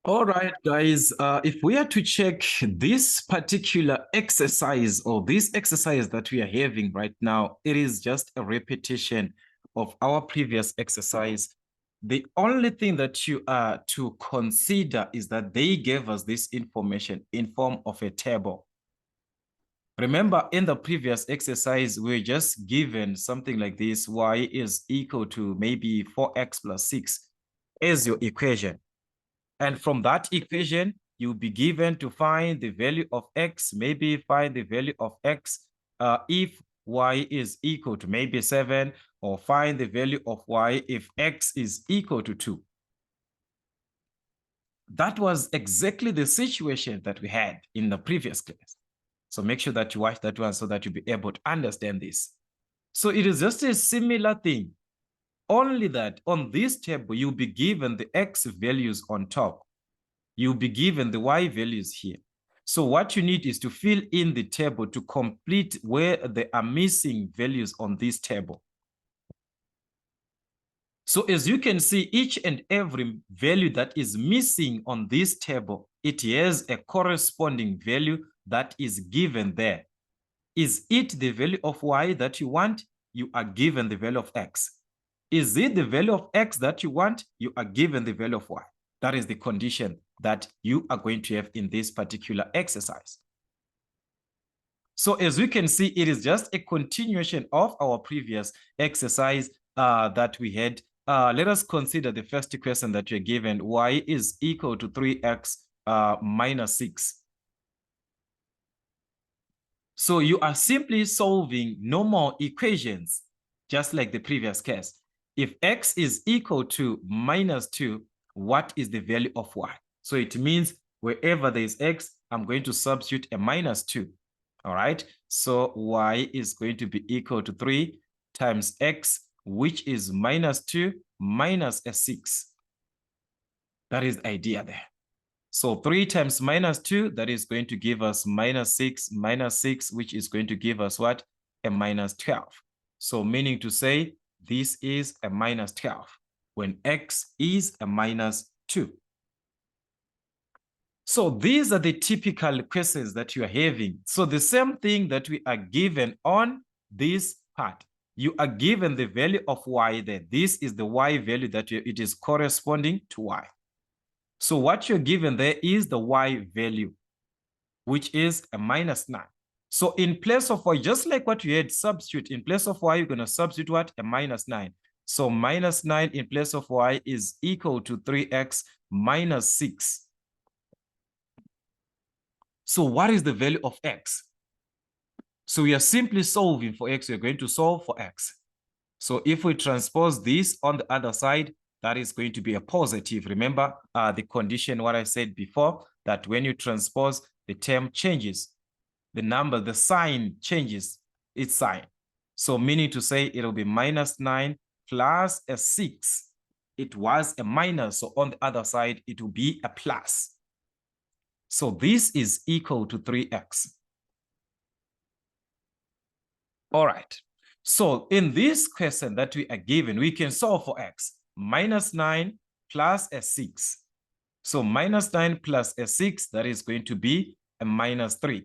All right, guys, if we are to check this particular exercise or this exercise that we are having right now, it is just a repetition of our previous exercise. The only thing that you are to consider is that they gave us this information in form of a table. Remember, in the previous exercise, we were just given something like this: y is equal to maybe 4x plus 6 as your equation. And from that equation, you'll be given to find the value of x, maybe find the value of x if y is equal to maybe 7, or find the value of y if x is equal to 2. That was exactly the situation that we had in the previous class. So make sure that you watch that one so that you'll be able to understand this. So it is just a similar thing, only that on this table, you'll be given the x values on top. You'll be given the y values here. So what you need is to fill in the table to complete where there are missing values on this table. So as you can see, each and every value that is missing on this table, it has a corresponding value that is given there. Is it the value of y that you want? You are given the value of x. Is it the value of x that you want? You are given the value of y. That is the condition that you are going to have in this particular exercise. So as we can see, it is just a continuation of our previous exercise that we had. Let us consider the first question that you're given. Y is equal to 3x minus 6. So you are simply solving normal equations, just like the previous case. If x is equal to minus 2, what is the value of y? So it means wherever there is x, I'm going to substitute a minus 2. All right. So y is going to be equal to 3 times x, which is minus 2 minus a 6. That is the idea there. So 3 times minus 2, that is going to give us minus 6, which is going to give us what? A minus 12. So meaning to say, this is a minus 12 when x is a minus 2. So these are the typical questions that you are having. So the same thing that we are given on this part. You are given the value of y there. This is the y value that it is corresponding to y. So what you're given there is the y value, which is a minus 9. So in place of y, just like what you had substitute, in place of y, you're going to substitute what? A minus 9. So minus 9 in place of y is equal to 3x minus 6. So what is the value of x? So we are simply solving for x. We're going to solve for x. So if we transpose this on the other side, that is going to be a positive. Remember the condition, what I said before, that when you transpose, the term changes. The number, the sign changes its sign. So meaning to say it'll be minus 9 plus a 6. It was a minus, so on the other side, it will be a plus. So this is equal to 3x. All right. So in this question that we are given, we can solve for x. Minus 9 plus a 6. So minus 9 plus a 6, that is going to be a minus 3.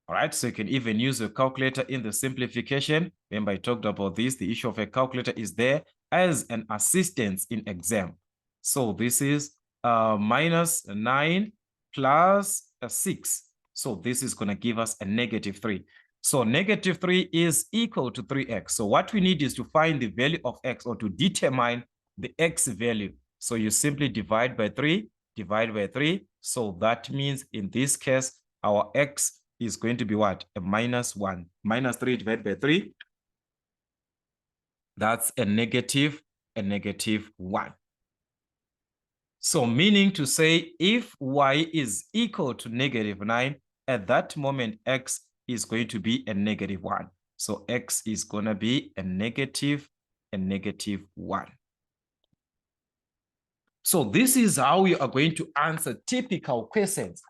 All right, so you can even use a calculator in the simplification. Remember, I talked about this. The issue of a calculator is there as an assistance in exam. So this is minus 9 plus a 6. So this is going to give us a negative 3. So negative 3 is equal to 3x. So what we need is to find the value of x, or to determine the x value. So you simply divide by 3, divide by 3. So that means in this case, our x is going to be what? A minus 1. Minus 3 divided by 3. That's a negative 1. So meaning to say, if y is equal to negative 9, at that moment, x is going to be a negative 1. So x is going to be a negative 1. So this is how we are going to answer typical questions.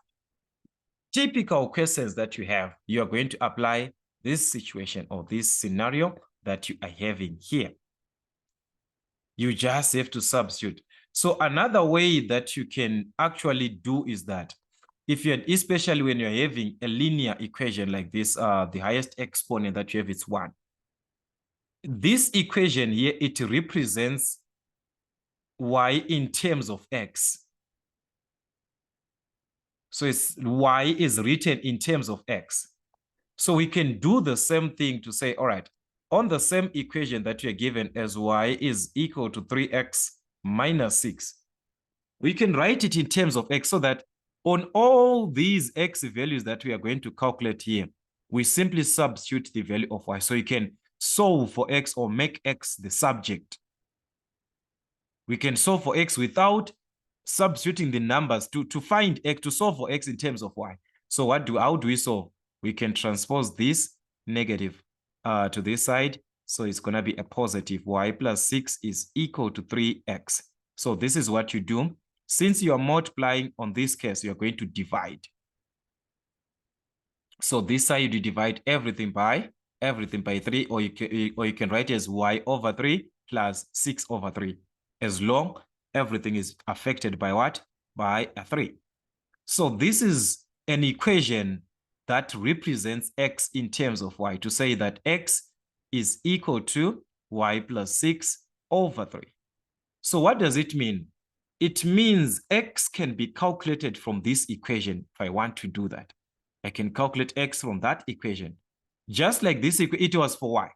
Typical questions that you have, you are going to apply this situation or this scenario that you are having here. You just have to substitute. So another way that you can actually do is that if you're, especially when you're having a linear equation like this, the highest exponent that you have is 1. This equation here, it represents y in terms of x. So it's y is written in terms of x. So we can do the same thing to say, all right, on the same equation that you're given as y is equal to 3x minus 6, we can write it in terms of x so that on all these x values that we are going to calculate here, we simply substitute the value of y. So you can solve for x or make x the subject. We can solve for x without substituting the numbers to find x, to solve for x in terms of y. So how do we solve? We can transpose this negative to this side. So it's going to be a positive. Y plus 6 is equal to 3x. So this is what you do. Since you are multiplying on this case, you are going to divide. So this side you divide everything by 3, or you can write as y over 3 plus 6 over 3. As long everything is affected by what? By a 3. So this is an equation that represents x in terms of y, to say that x is equal to y plus 6 over 3. So what does it mean? It means x can be calculated from this equation if I want to do that. I can calculate x from that equation. Just like this, it was for y.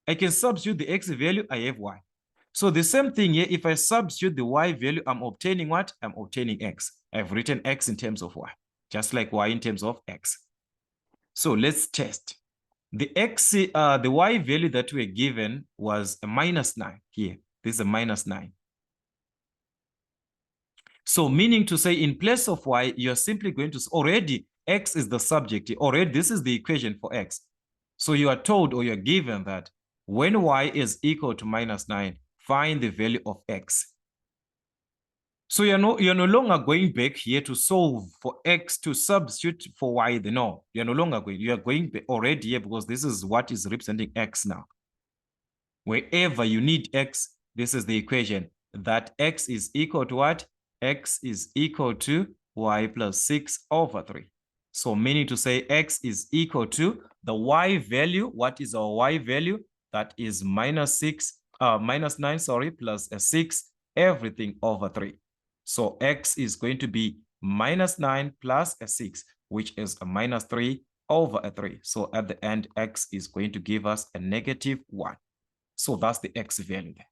I can substitute the x value, I have y. So the same thing here, if I substitute the y value, I'm obtaining what? I'm obtaining x. I've written x in terms of y, just like y in terms of x. So let's test. The y value that we're given was a minus 9 here. This is a minus 9. So meaning to say, in place of y, you're simply going to, already x is the subject. Already this is the equation for x. So you are told, or you're given, that when y is equal to minus 9, find the value of x. So you're no longer going back here to solve for x to substitute for y. No, you're no longer going. You are going already here because this is what is representing x now. Wherever you need x, this is the equation, that x is equal to what? X is equal to y plus 6 over 3. So meaning to say x is equal to the y value. What is our y value? That is minus 9, sorry, plus a 6, everything over 3. So x is going to be minus 9 plus a 6, which is a minus 3 over a 3. So at the end, x is going to give us a negative 1. So that's the x value there.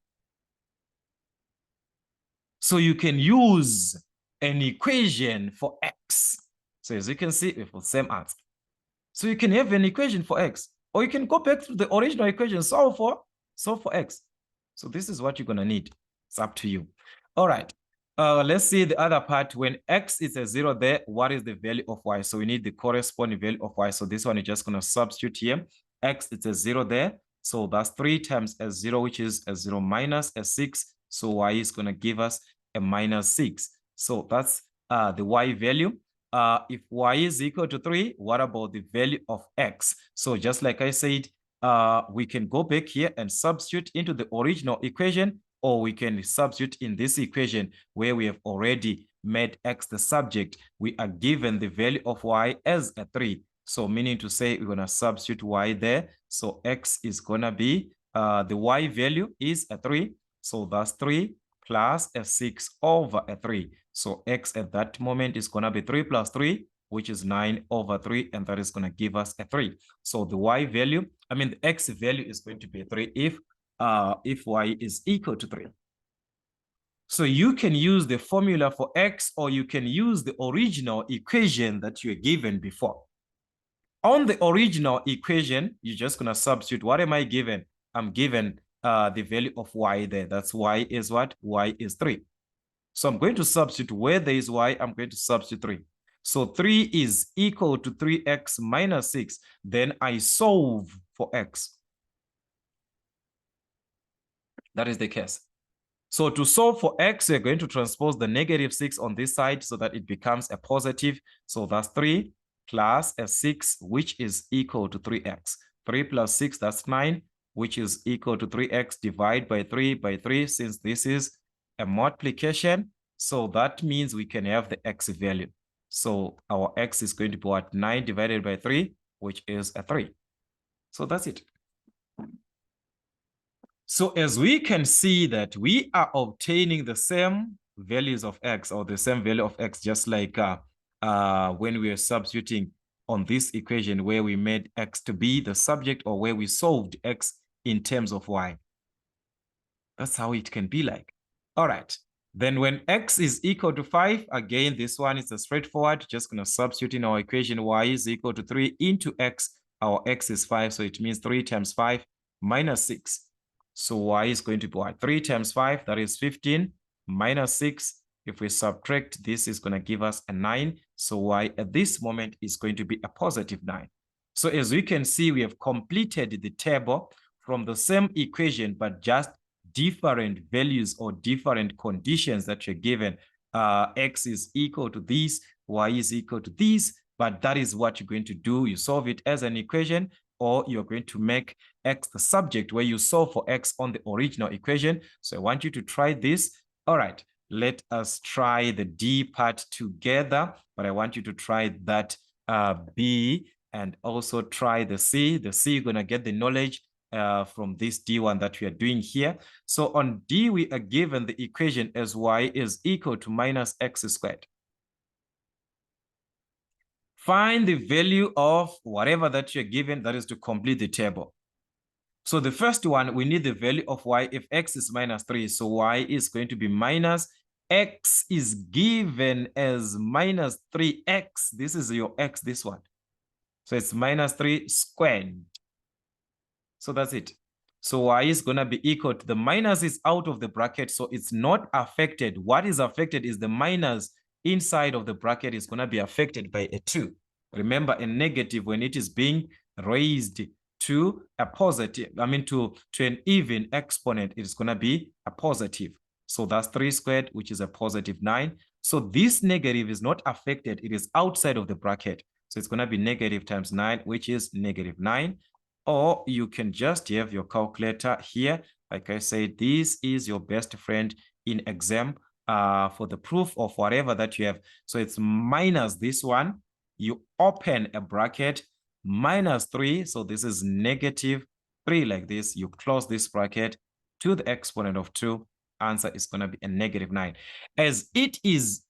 So you can use an equation for x. So as you can see, we have the same answer. So you can have an equation for x, or you can go back to the original equation, solve for x. So this is what you're going to need. It's up to you. All right. Let's see the other part. When x is a 0 there, what is the value of y? So we need the corresponding value of y. So this one is just going to substitute here. X is a 0 there. So that's 3 times a 0, which is a 0 minus a 6. So y is going to give us a minus 6. So that's the y value. If y is equal to 3, what about the value of x? So just like I said, we can go back here and substitute into the original equation, or we can substitute in this equation where we have already made x the subject. We are given the value of y as a 3. So meaning to say, we're going to substitute y there. So x is going to be, the y value is a 3. So that's 3 plus a 6 over a 3. So x at that moment is going to be 3 plus 3, which is 9 over 3, and that is going to give us a 3. So the y value, the x value is going to be 3 if y is equal to 3. So you can use the formula for x, or you can use the original equation that you were given before. On the original equation, you're just going to substitute. What am I given? I'm given the value of y there. That's y is what? Y is 3. So I'm going to substitute where there is y, I'm going to substitute 3. So 3 is equal to 3x minus 6. Then I solve for x. That is the case. So to solve for x, we're going to transpose the negative 6 on this side so that it becomes a positive. So that's 3 plus a 6, which is equal to 3x. 3 plus 6, that's 9, which is equal to 3x. Divide by 3 by 3, since this is a multiplication. So that means we can have the x value. So our x is going to be what? 9 divided by 3, which is a 3. So that's it. So as we can see that we are obtaining the same values of x, or the same value of x, just like when we are substituting on this equation where we made x to be the subject, or where we solved x in terms of y. That's how it can be like. All right. Then when x is equal to 5, again, this one is a straightforward. Just going to substitute in our equation y is equal to 3 into x. Our x is 5, so it means 3 times 5 minus 6. So y is going to be what? 3 times 5, that is 15, minus 6. If we subtract, this is going to give us a 9. So y at this moment is going to be a positive 9. So as we can see, we have completed the table from the same equation, but just different values or different conditions that you're given. X is equal to this, y is equal to this, but that is what you're going to do. You solve it as an equation, or you're going to make x the subject where you solve for x on the original equation. So I want you to try this. All right, let us try the D part together, but I want you to try that B and also try the C. The C, you're going to get the knowledge from this D1 that we are doing here. So on D, we are given the equation as y is equal to minus x squared. Find the value of whatever that you're given, that is to complete the table. So the first one, we need the value of y if x is minus 3. So y is going to be minus, x is given as minus 3x. This is your x, this one. So it's minus 3 squared. So that's it. So y is going to be equal to, the minus is out of the bracket, so it's not affected. What is affected is the minus inside of the bracket is going to be affected by a 2. Remember, a negative, when it is being raised to a positive, to an even exponent, it's going to be a positive. So that's 3 squared, which is a positive 9. So this negative is not affected. It is outside of the bracket. So it's going to be negative times 9, which is negative 9. Or you can just have your calculator here. Like I said, this is your best friend in exam for the proof of whatever that you have. So it's minus this one. You open a bracket, minus 3. So this is negative 3 like this. You close this bracket to the exponent of 2. Answer is going to be a negative 9. As it is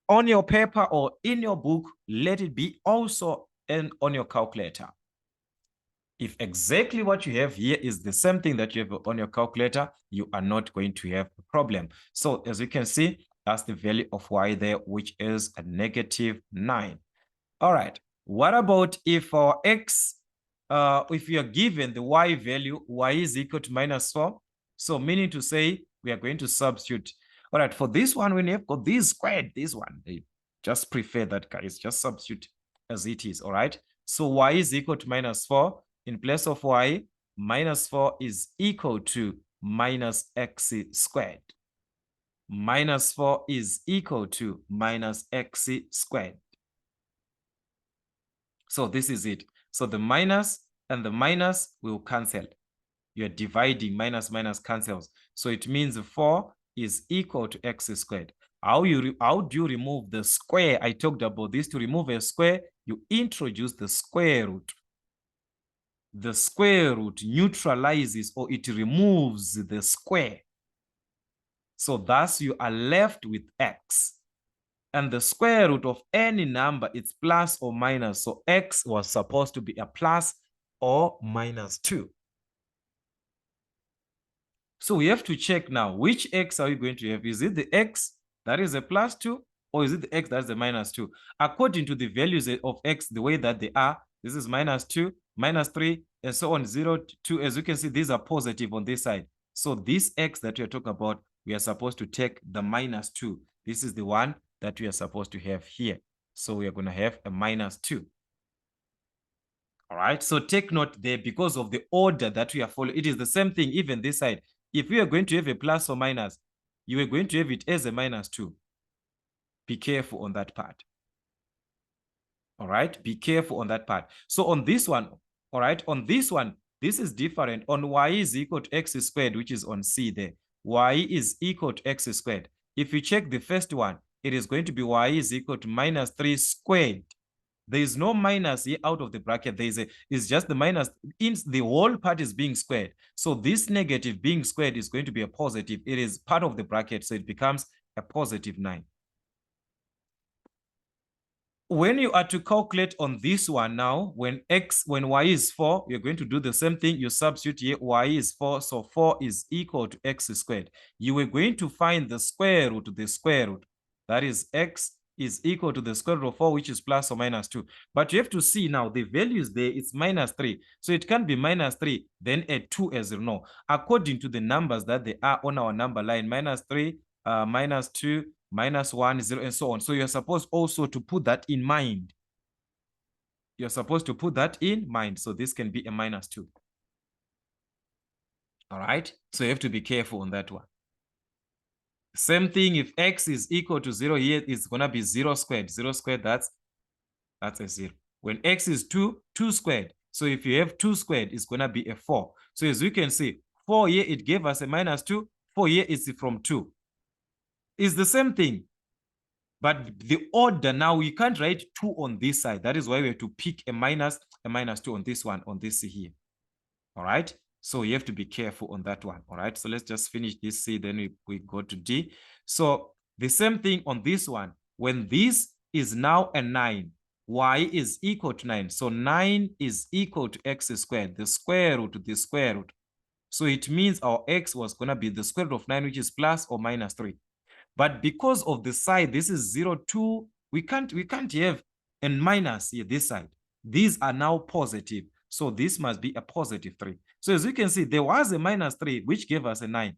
on your paper or in your book, let it be also on your calculator. If exactly what you have here is the same thing that you have on your calculator, you are not going to have a problem. So as you can see, that's the value of y there, which is a negative 9. All right. What about if our x, if you are given the y value, y is equal to minus 4? So meaning to say, we are going to substitute. All right. For this one, when you have got this squared, this one, they just prefer that, guys. Just substitute as it is. All right. So y is equal to minus 4. In place of y, minus 4 is equal to minus x squared. Minus 4 is equal to minus x squared. So this is it. So the minus and the minus will cancel. You're dividing, minus cancels. So it means 4 is equal to x squared. How do you remove the square? I talked about this. To remove a square, you introduce the square root. The square root neutralizes, or it removes the square. So thus you are left with x. And the square root of any number, it's plus or minus. So x was supposed to be a plus or minus 2. So we have to check now, which x are we going to have? Is it the x that is a plus 2, or is it the x that is a minus 2? According to the values of x, the way that they are, this is minus 2, minus 3, and so on, 0, 2. As you can see, these are positive on this side. So this x that we are talking about, we are supposed to take the minus 2. This is the one that we are supposed to have here. So we are going to have a minus 2. All right, so take note there, because of the order that we are following. It is the same thing, even this side. If we are going to have a plus or minus, you are going to have it as a minus 2. Be careful on that part. All right, be careful on that part. So on this one, all right, on this one, this is different. On y is equal to x squared, which is on C there. y is equal to x squared. If you check the first one, it is going to be y is equal to minus 3 squared. There is no minus here out of the bracket. It's just the minus. In the whole part is being squared. So this negative being squared is going to be a positive. It is part of the bracket, so it becomes a positive 9. When you are to calculate on this one now, when y is 4, you're going to do the same thing. You substitute here, y is 4, so 4 is equal to x squared. You are going to find the square root, That is, x is equal to the square root of 4, which is plus or minus 2. But you have to see now, the values there, it's minus 3. So it can't be minus 3, then a 2 as 0. No. According to the numbers that they are on our number line, minus 3, minus 2, minus 1, 0, and so on. So you're supposed also to put that in mind. You're supposed to put that in mind. So this can be a minus 2. All right. So you have to be careful on that one. Same thing, if x is equal to 0 here, it's going to be 0 squared. 0 squared, that's a 0. When x is 2, 2 squared. So if you have 2 squared, it's going to be a 4. So as you can see, 4 here, it gave us a minus 2. 4 here is from 2. It's the same thing. But the order now, we can't write 2 on this side. That is why we have to pick a minus 2 on this one, on this C here. All right. So you have to be careful on that one. All right. So let's just finish this C, then we go to D. So the same thing on this one. When this is now a 9, y is equal to 9. So 9 is equal to x squared, the square root to the square root. So it means our x was going to be the square root of 9, which is plus or minus 3. But because of the side, this is 0, 2, we can't have a minus here, this side. These are now positive. So this must be a positive 3. So as you can see, there was a minus 3, which gave us a 9.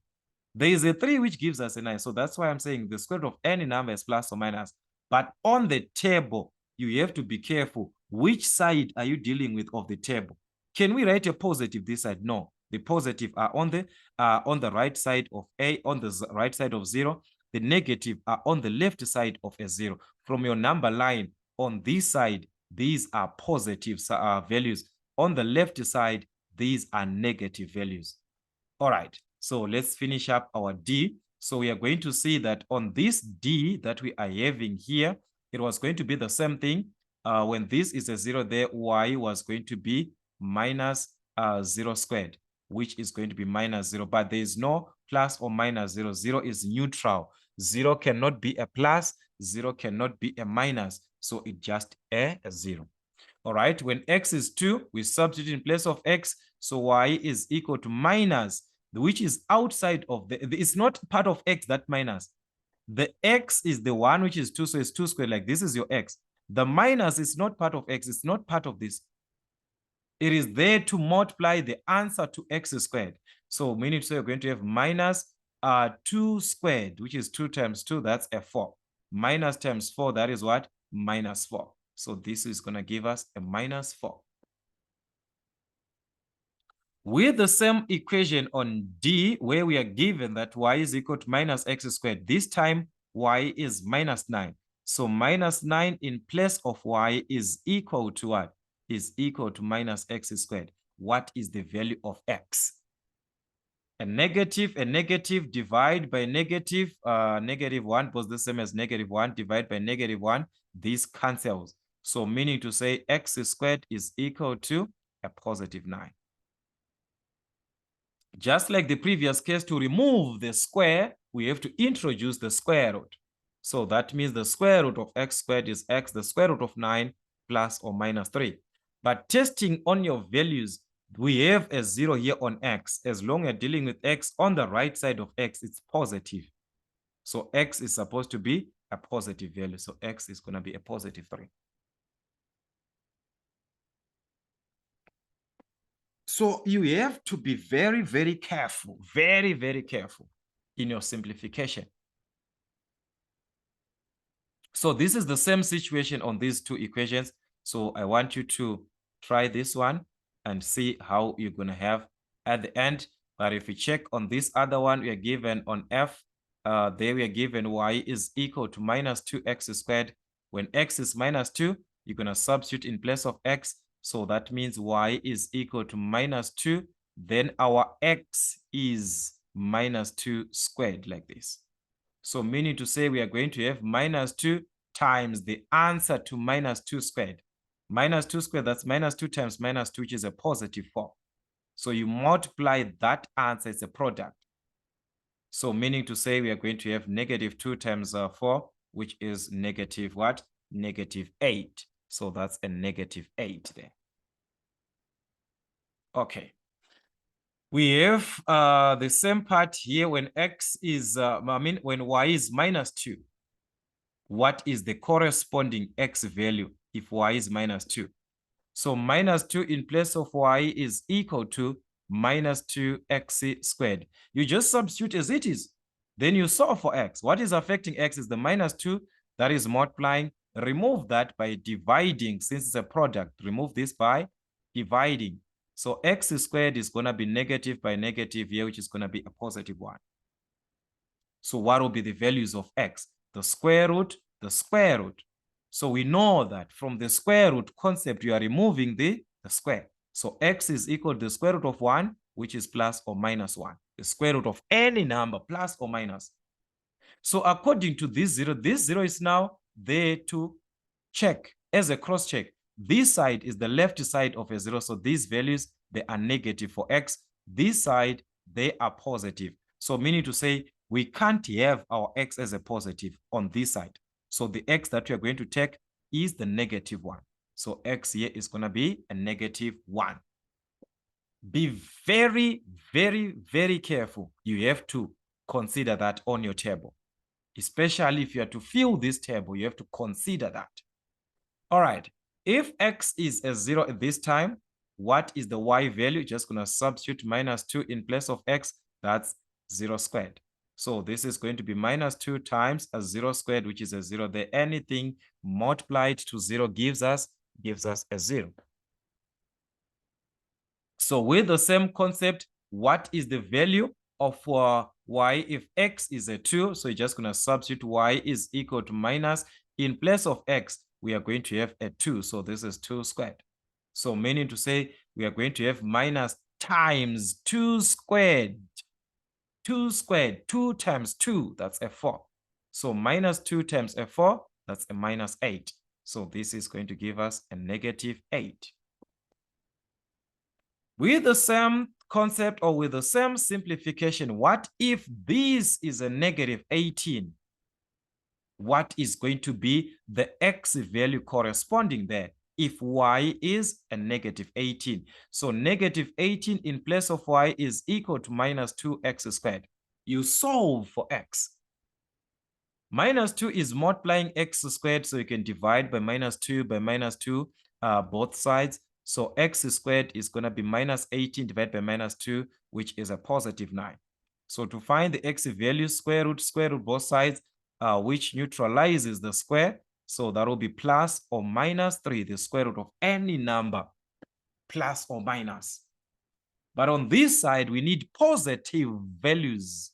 There is a 3, which gives us a 9. So that's why I'm saying the square root of any number is plus or minus. But on the table, you have to be careful. Which side are you dealing with of the table? Can we write a positive this side? No. The positive are on the right side of A, on the right side of 0. The negative are on the left side of a 0. From your number line, on this side, these are positive values. On the left side, these are negative values. All right, so let's finish up our D. So we are going to see that on this D that we are having here, it was going to be the same thing. When this is a 0 there, y was going to be minus 0 squared, which is going to be minus 0. But there is no plus or minus 0. 0 is neutral. 0 cannot be a plus. 0 cannot be a minus. So it's just a 0. All right, when x is 2, we substitute in place of x. So y is equal to minus, which is outside of it's not part of x, that minus. The x is the one which is 2, so it's 2 squared, like this is your x. The minus is not part of x, it's not part of this. It is there to multiply the answer to x squared. So meaning to say you're going to have minus 2 squared, which is 2 times 2, that's a 4. Minus times 4, that is what? Minus 4. So this is going to give us a minus 4. With the same equation on D, where we are given that y is equal to minus x squared, this time y is minus 9. So minus 9 in place of y is equal to what? Is equal to minus x squared. What is the value of x? A negative divide by negative, negative 1, because the same as negative 1, divide by negative 1, this cancels. So meaning to say x squared is equal to a positive 9. Just like the previous case, to remove the square, we have to introduce the square root. So that means the square root of x squared is x, the square root of 9 plus or minus 3. But testing on your values, we have a 0 here on x. As long as you're dealing with x, on the right side of x, it's positive. So x is supposed to be a positive value. So x is going to be a positive 3. So you have to be very, very careful, very, very careful in your simplification. So this is the same situation on these two equations. So I want you to try this one and see how you're going to have at the end. But if we check on this other one, we are given on F, there we are given y is equal to minus 2x squared. When x is minus 2, you're going to substitute in place of x. So that means y is equal to minus 2. Then our x is minus 2 squared like this. So meaning to say we are going to have minus 2 times the answer to minus 2 squared. Minus 2 squared, that's minus 2 times minus 2, which is a positive 4. So you multiply that answer, it's a product. So meaning to say we are going to have negative 2 times 4, which is negative what? Negative 8. So that's a negative 8 there. Okay. We have the same part here when x is, when y is minus 2. What is the corresponding x value if y is minus 2? So minus 2 in place of y is equal to minus 2x squared. You just substitute as it is. Then you solve for x. What is affecting x is the minus 2 that is multiplying. Remove that by dividing. Since it's a product, remove this by dividing. So x squared is going to be negative by negative here, which is going to be a positive 1. So what will be the values of x? The square root, the square root. So we know that from the square root concept, you are removing the square. So x is equal to the square root of 1, which is plus or minus 1. The square root of any number, plus or minus. So according to this 0 is now there to check as a cross check. This side is the left side of a 0. So these values, they are negative for x. This side, they are positive. So meaning to say, we can't have our x as a positive on this side. So the x that we are going to take is the negative 1. So x here is going to be a negative 1. Be very, very, very careful. You have to consider that on your table. Especially if you are to fill this table, you have to consider that. All right. If x is a 0 at this time, what is the y value? Just going to substitute minus 2 in place of x. That's 0 squared. So this is going to be minus 2 times a 0 squared, which is a 0 there. Anything multiplied to 0 gives us a 0. So with the same concept, what is the value of y if x is a 2? So you're just going to substitute y is equal to minus. In place of x, we are going to have a 2. So this is 2 squared. So meaning to say we are going to have minus times 2 squared. 2 squared, 2 times 2, that's a 4. So minus 2 times a 4, that's a minus 8. So this is going to give us a negative 8. With the same concept or with the same simplification, what if this is a negative 18? What is going to be the x value corresponding there if y is a negative 18? So negative 18 in place of y is equal to minus 2x squared. You solve for x. Minus 2 is multiplying x squared, so you can divide by minus 2 by minus 2 both sides. So x squared is going to be minus 18 divided by minus 2, which is a positive 9. So to find the x value, square root both sides, which neutralizes the square. So that will be plus or minus 3, the square root of any number, plus or minus. But on this side, we need positive values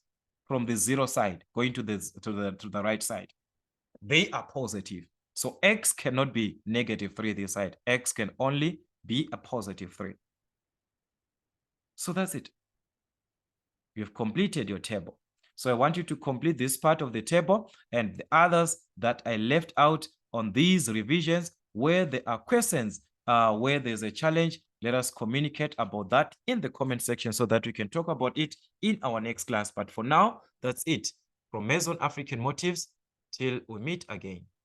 from the 0 side going to the right side. They are positive. So x cannot be negative 3 this side. X can only be a positive 3. So that's it. You've completed your table. So I want you to complete this part of the table and the others that I left out on these revisions where there are questions, where there's a challenge. Let us communicate about that in the comment section so that we can talk about it in our next class. But for now, that's it. From Mason African Motives, till we meet again.